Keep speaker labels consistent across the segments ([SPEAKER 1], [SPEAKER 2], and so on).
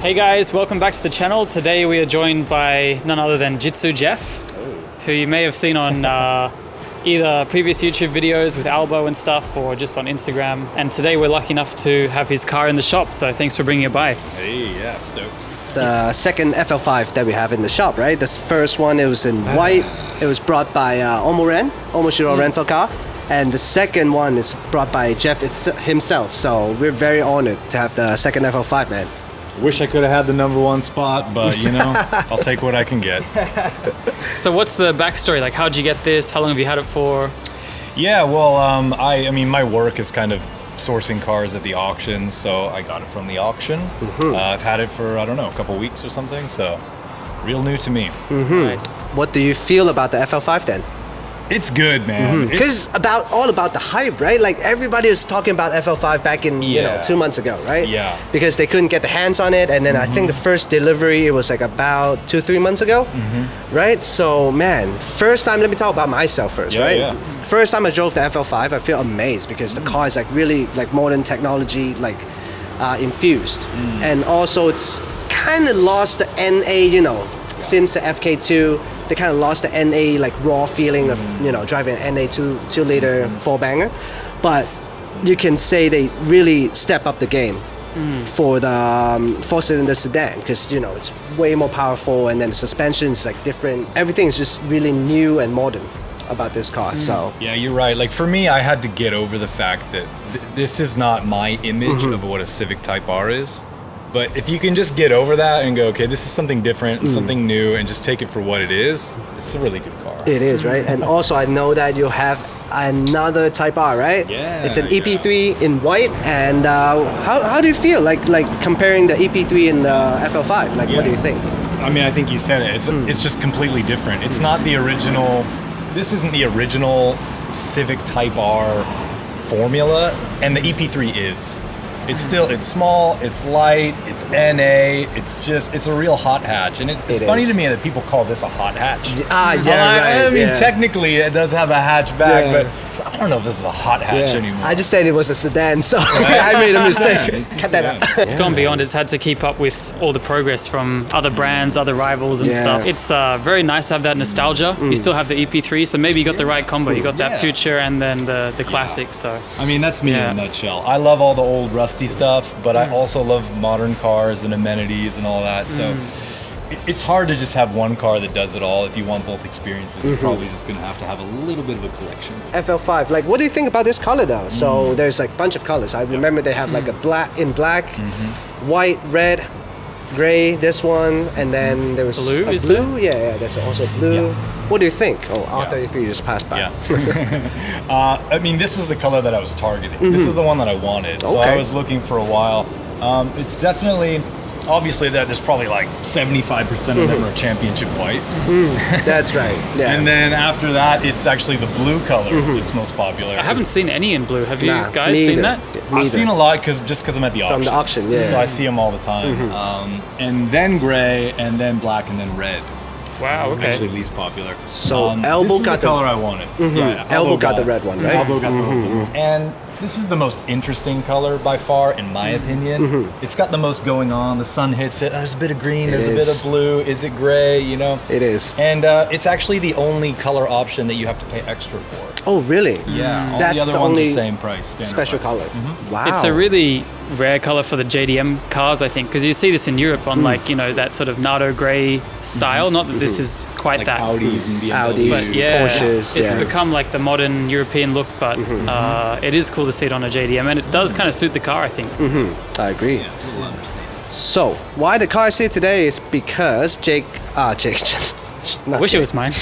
[SPEAKER 1] Hey guys, welcome back to the channel. Today we are joined by none other than Jitsu Jeff, who you may have seen on either previous YouTube videos with Albo and stuff or just on Instagram. And today we're lucky enough to have his car in the shop, so thanks for bringing it by.
[SPEAKER 2] Hey, yeah, stoked.
[SPEAKER 3] It's the second FL5 that we have in the shop, right? The first one, it was in white. It was brought by Omoshiro Rental Car. And the second one is brought by Jeff himself. So we're very honored to have the second FL5, man.
[SPEAKER 2] Wish I could have had the #1 spot, but you know, I'll take what I can get.
[SPEAKER 1] So what's the backstory? Like, how'd you get this? How long have you had it for?
[SPEAKER 2] Yeah, well, I mean, my work is kind of sourcing cars at the auctions, so I got it from the auction. I've had it for, I don't know, a couple weeks or something, so real new to me.
[SPEAKER 1] Nice.
[SPEAKER 3] What do you feel about the FL5 then?
[SPEAKER 2] It's good, man.
[SPEAKER 3] Because all about the hype, right? Like everybody was talking about FL5 back in 2 months ago, right?
[SPEAKER 2] Yeah.
[SPEAKER 3] Because they couldn't get the hands on it, and then I think the first delivery it was like about 2-3 months ago, right? So man, first time. Let me talk about myself first, right?
[SPEAKER 2] Yeah.
[SPEAKER 3] First time I drove the FL5, I feel amazed because the car is like really like modern technology, like infused, and also it's kind of lost the NA, since the FK2. They kind of lost the NA like raw feeling of driving an NA 2-liter 4-banger, but you can say they really step up the game for the 4-cylinder sedan because it's way more powerful, and then the suspension is like different. Everything is just really new and modern about this car. So
[SPEAKER 2] yeah, you're right. Like for me, I had to get over the fact that this is not my image of what a Civic Type R is. But if you can just get over that and go, okay, this is something different, something new, and just take it for what it is, it's a really good car.
[SPEAKER 3] it is, right? And also I know that you have another Type R, right?
[SPEAKER 2] Yeah.
[SPEAKER 3] It's an EP3 in white. And how do you feel like comparing the EP3 and the FL5? Like, what do you think?
[SPEAKER 2] I mean, I think you said it. It's just completely different. It's not the original. This isn't the original Civic Type R formula, and the EP3 is. It's small, it's light, it's NA, it's a real hot hatch. And it's funny to me that people call this a hot hatch.
[SPEAKER 3] Right.
[SPEAKER 2] I mean, technically it does have a hatchback, but I don't know if this is a hot hatch anymore.
[SPEAKER 3] I just said it was a sedan, so I made a mistake. Cut that out.
[SPEAKER 1] It's gone beyond. It's had to keep up with all the progress from other brands, other rivals and stuff. It's very nice to have that nostalgia. You still have the EP3, so maybe you got the right combo. You got that future and then the classic. So
[SPEAKER 2] I mean, that's me in a nutshell. I love all the old rusty stuff, but I also love modern cars and amenities and all that. So it's hard to just have one car that does it all. If you want both experiences, you're probably just going to have a little bit of a collection.
[SPEAKER 3] FL5, like, what do you think about this color though? So there's like a bunch of colors. I remember they have like a black, white, red, gray, this one, and then there was
[SPEAKER 1] blue,
[SPEAKER 3] a blue. Yeah, that's also blue. Yeah. What do you think? Oh, R33 just passed by.
[SPEAKER 2] I mean, this was the color that I was targeting. This is the one that I wanted. So I was looking for a while. It's definitely, obviously, there's probably like 75% of them are championship white.
[SPEAKER 3] That's right. Yeah.
[SPEAKER 2] And then after that, it's actually the blue color that's most popular.
[SPEAKER 1] I haven't seen any in blue. Have you guys seen that?
[SPEAKER 2] I've seen a lot just because I'm at the auction.
[SPEAKER 3] From the auction, yeah.
[SPEAKER 2] So I see them all the time. And then gray, and then black, and then red.
[SPEAKER 1] Wow, okay.
[SPEAKER 2] Actually least popular.
[SPEAKER 3] So Elbow got
[SPEAKER 2] the color I wanted. Yeah,
[SPEAKER 3] Elbow got the red one, right?
[SPEAKER 2] Elbow got the red one. And this is the most interesting color by far, in my opinion. It's got the most going on. The sun hits it. There's a bit of green. There's a bit of blue. Is it gray?
[SPEAKER 3] It is.
[SPEAKER 2] And it's actually the only color option that you have to pay extra for.
[SPEAKER 3] Oh, really?
[SPEAKER 2] Yeah. All
[SPEAKER 3] That's
[SPEAKER 2] the other
[SPEAKER 3] the
[SPEAKER 2] ones
[SPEAKER 3] only
[SPEAKER 2] are same price.
[SPEAKER 3] special
[SPEAKER 2] price.
[SPEAKER 3] color. Wow.
[SPEAKER 1] It's a really rare color for the JDM cars, I think, because you see this in Europe on that sort of Nardo gray style. Not that this is quite
[SPEAKER 2] like
[SPEAKER 1] that.
[SPEAKER 2] Audis and BMWs.
[SPEAKER 3] Audis, Porsches.
[SPEAKER 1] It's become like the modern European look, but it is cool to see it on a JDM, and it does kind of suit the car, I think.
[SPEAKER 3] I agree.
[SPEAKER 2] Yeah, it's a little understated.
[SPEAKER 3] So, why the car is here today is because Jake.
[SPEAKER 1] I wish it was mine.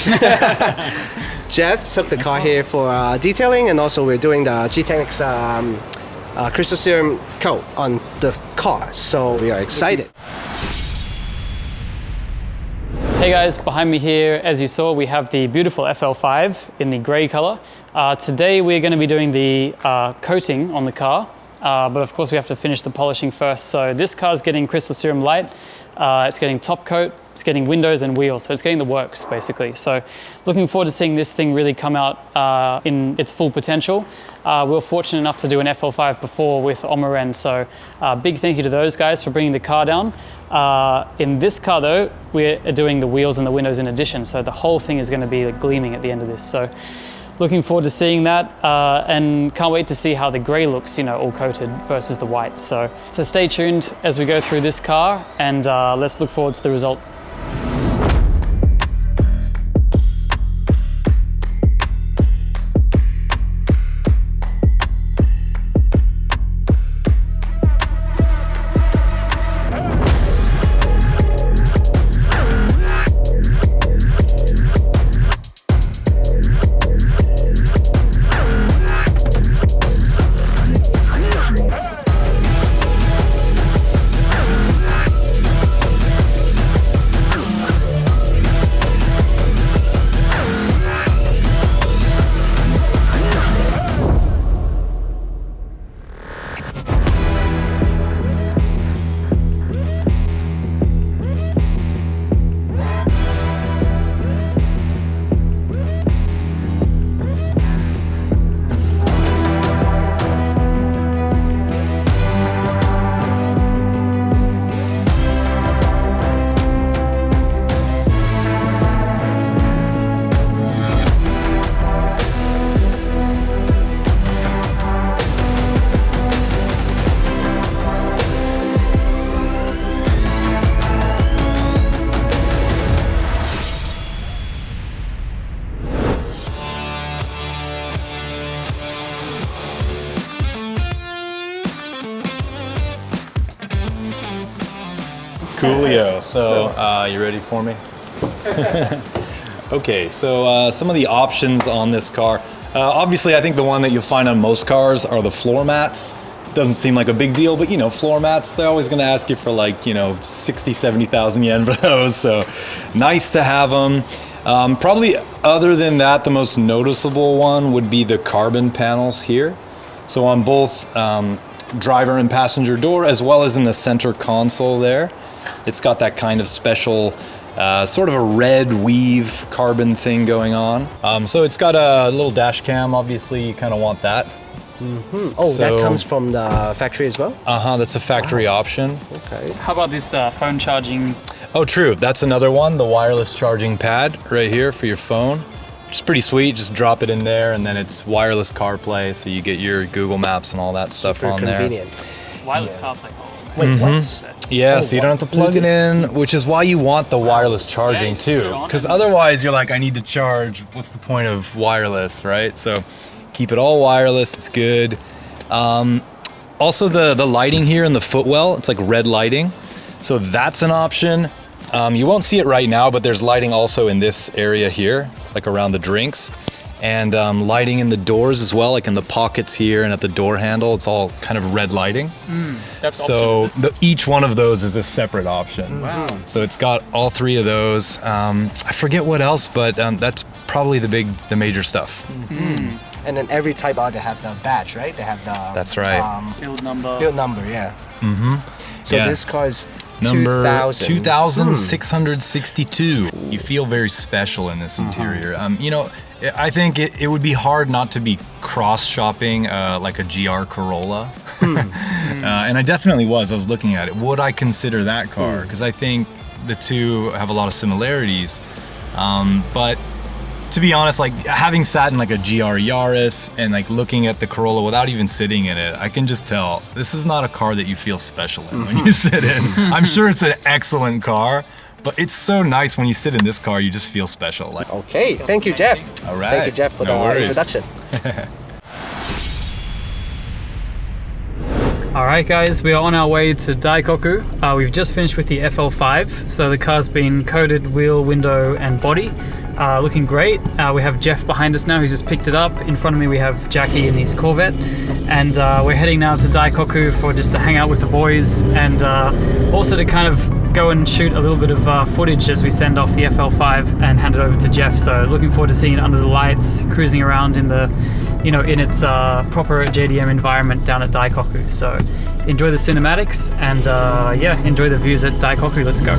[SPEAKER 3] Jeff took the car here for detailing, and also we're doing the G-Technics crystal serum coat on the car, so we are excited.
[SPEAKER 1] Hey guys, behind me here, as you saw, we have the beautiful FL5 in the gray color. Today we're going to be doing the coating on the car. but of course we have to finish the polishing first. So this car's getting crystal serum light, it's getting top coat, it's getting windows and wheels, so it's getting the works basically. So looking forward to seeing this thing really come out in its full potential. We were fortunate enough to do an FL5 before with Omaren, so big thank you to those guys for bringing the car down. In this car though, we're doing the wheels and the windows in addition, so the whole thing is going to be like gleaming at the end of this. So looking forward to seeing that, and can't wait to see how the grey looks, you know, all coated versus the white. So stay tuned as we go through this car, and let's look forward to the result.
[SPEAKER 2] Coolio. So, you ready for me? Okay, so some of the options on this car. Obviously, I think the one that you'll find on most cars are the floor mats. Doesn't seem like a big deal, but you know, floor mats, they're always gonna ask you for like, you know, 60, 70,000 yen for those. So nice to have them. Probably other than that, the most noticeable one would be the carbon panels here. So on both driver and passenger door, as well as in the center console there. It's got that kind of special, sort of a red weave carbon thing going on. So it's got a little dash cam, obviously you kind of want that.
[SPEAKER 3] Mm-hmm. Oh, so, that comes from the factory as well?
[SPEAKER 2] That's a factory option.
[SPEAKER 3] Okay.
[SPEAKER 1] How about this phone charging?
[SPEAKER 2] Oh, true. That's another one, the wireless charging pad right here for your phone. Which is pretty sweet. Just drop it in there and then it's wireless CarPlay, so you get your Google Maps and all that stuff on
[SPEAKER 3] convenient.
[SPEAKER 2] There.
[SPEAKER 1] Wireless CarPlay.
[SPEAKER 3] Wait, what?
[SPEAKER 2] Yeah, so you don't have to plug it in, which is why you want the wireless charging too. Because otherwise you're like, I need to charge. What's the point of wireless, right? So keep it all wireless, it's good. Also the lighting here in the footwell, it's like red lighting. So that's an option. You won't see it right now, but there's lighting also in this area here, like around the drinks. And lighting in the doors as well, like in the pockets here and at the door handle, it's all kind of red lighting.
[SPEAKER 1] That's
[SPEAKER 2] so each one of those is a separate option.
[SPEAKER 1] Wow.
[SPEAKER 2] So it's got all three of those. I forget what else, but that's probably the major stuff.
[SPEAKER 3] Mm-hmm. And then every Type R, they have the badge, right? They have the...
[SPEAKER 2] That's right.
[SPEAKER 1] Build number.
[SPEAKER 3] Build number, yeah. So this car is
[SPEAKER 2] number
[SPEAKER 3] 2000.
[SPEAKER 2] 2662. You feel very special in this interior. You know, I think it would be hard not to be cross-shopping like a GR Corolla. And I definitely was. I was looking at it. Would I consider that car? Because I think the two have a lot of similarities. But to be honest, like having sat in like a GR Yaris and like looking at the Corolla without even sitting in it, I can just tell this is not a car that you feel special in when you sit in. I'm sure it's an excellent car, but it's so nice when you sit in this car, you just feel special. Like,
[SPEAKER 3] okay, thank you, Jeff.
[SPEAKER 2] All right.
[SPEAKER 3] Thank you, Jeff, for the introduction.
[SPEAKER 1] All right, guys, we are on our way to Daikoku. We've just finished with the FL5, so the car's been coated wheel, window, and body. Looking great. We have Jeff behind us now, who's just picked it up. In front of me, we have Jackie in his Corvette, and we're heading now to Daikoku for just to hang out with the boys, and also to kind of go and shoot a little bit of footage as we send off the FL5 and hand it over to Jeff. So looking forward to seeing it under the lights, cruising around in the you know, in its proper JDM environment down at Daikoku. So enjoy the cinematics and yeah, enjoy the views at Daikoku. Let's go.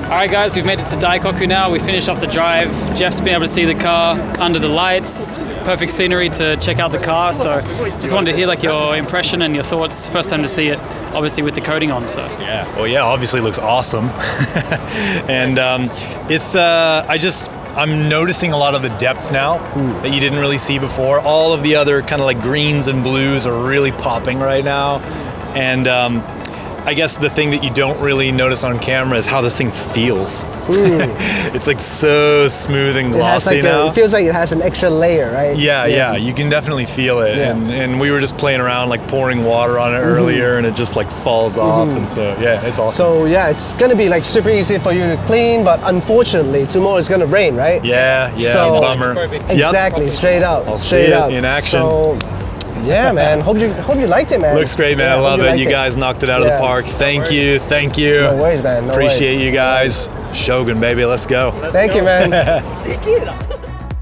[SPEAKER 1] Alright guys, we've made it to Daikoku now. We finished off the drive. Jeff's been able to see the car under the lights. Perfect scenery to check out the car. So just wanted to hear like your impression and your thoughts. First time to see it, obviously with the coating on. So
[SPEAKER 2] yeah, well yeah, obviously it looks awesome. And I'm noticing a lot of the depth now that you didn't really see before. All of the other kind of like greens and blues are really popping right now. And I guess the thing that you don't really notice on camera is how this thing feels. It's like so smooth and glossy now.
[SPEAKER 3] It feels like it has an extra layer, right?
[SPEAKER 2] Yeah, you can definitely feel it.
[SPEAKER 3] Yeah.
[SPEAKER 2] And we were just playing around, like pouring water on it earlier, and it just like falls off. And so yeah, it's awesome.
[SPEAKER 3] So yeah, it's gonna be like super easy for you to clean, but unfortunately tomorrow it's gonna rain, right?
[SPEAKER 2] Yeah,
[SPEAKER 3] so,
[SPEAKER 2] bummer.
[SPEAKER 3] Exactly,
[SPEAKER 2] Yep.
[SPEAKER 3] straight up.
[SPEAKER 2] I'll see it in action.
[SPEAKER 3] So, yeah, man. Hope you liked it, man.
[SPEAKER 2] Looks great, man.
[SPEAKER 3] Yeah,
[SPEAKER 2] I love it. You
[SPEAKER 3] liked
[SPEAKER 2] guys knocked it out of the park. Thank you.
[SPEAKER 3] No worries, man. No
[SPEAKER 2] Appreciate
[SPEAKER 3] worries.
[SPEAKER 2] you guys. Shogun, baby. Let's go.
[SPEAKER 3] Thank you, man.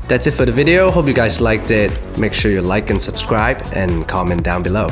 [SPEAKER 3] That's it for the video. Hope you guys liked it. Make sure you like and subscribe and comment down below.